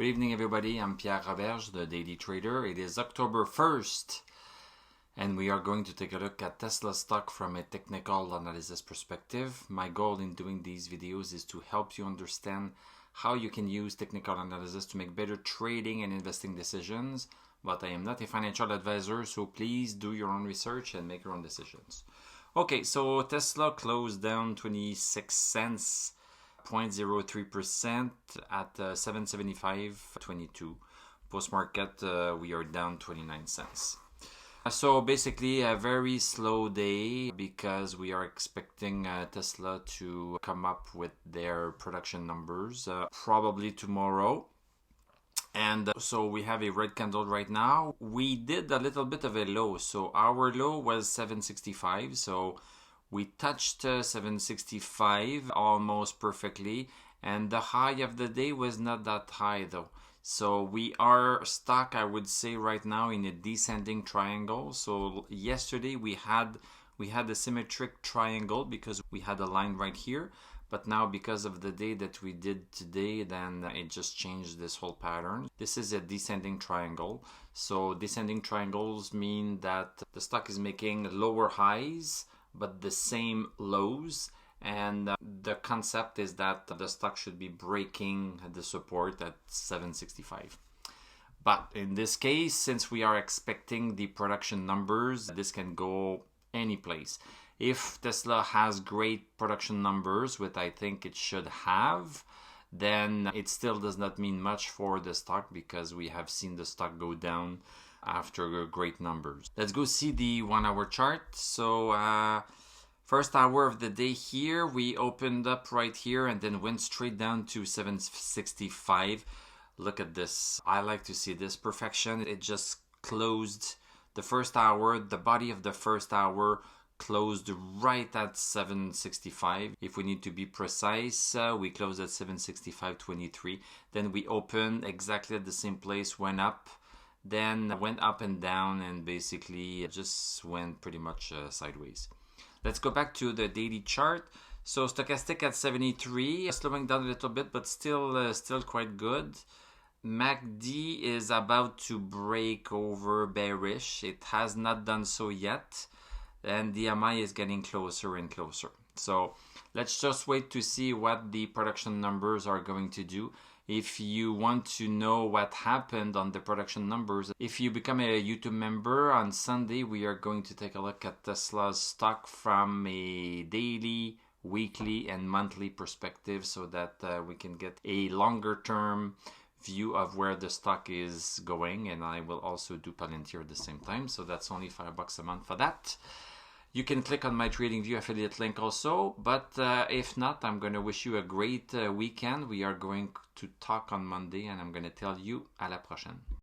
Good evening, everybody. I'm Pierre Roberge, the Daily Trader. It is October 1st, and we are going to take a look at Tesla stock from a technical analysis perspective. My goal in doing these videos is to help you understand how you can use technical analysis to make better trading and investing decisions. But I am not a financial advisor, so please do your own research and make your own decisions. Okay, so Tesla closed down 26 cents. 0.03% at 775.22. Post-market, we are down 29 cents. So basically a very slow day because we are expecting Tesla to come up with their production numbers probably tomorrow. And so we have a red candle right now. We did a little bit of a low. So our low was 765. So we touched 765 almost perfectly, and the high of the day was not that high though. So we are stuck, I would say, right now in a descending triangle. So yesterday we had a symmetric triangle because we had a line right here, but now because of the day that we did today, then it just changed this whole pattern. This is a descending triangle. So descending triangles mean that the stock is making lower highs but the same lows, and the concept is that the stock should be breaking the support at 765. But in this case, since we are expecting the production numbers, this can go any place. If Tesla has great production numbers, which I think it should have, then it still does not mean much for the stock because we have seen the stock go down after great numbers. Let's go see the 1 hour chart. So first hour of the day here, we opened up right here and then went straight down to 765. Look at this. I like to see this perfection. It just closed the first hour. The body of the first hour closed right at 765. If we need to be precise, we closed at 765.23. Then we opened exactly at the same place, went up, then went up and down, and basically just went pretty much sideways. Let's go back to the daily chart. So Stochastic at 73, slowing down a little bit, but still quite good. MACD is about to break over bearish. It has not done so yet, and the DMI is getting closer and closer. So let's just wait to see what the production numbers are going to do. If you want to know what happened on the production numbers, if you become a YouTube member on Sunday, we are going to take a look at Tesla's stock from a daily, weekly, and monthly perspective so that we can get a longer term view of where the stock is going. And I will also do Palantir at the same time. So that's only $5 a month for that. You can click on my TradingView affiliate link also, but if not, I'm going to wish you a great weekend. We are going to talk on Monday, and I'm going to tell you à la prochaine.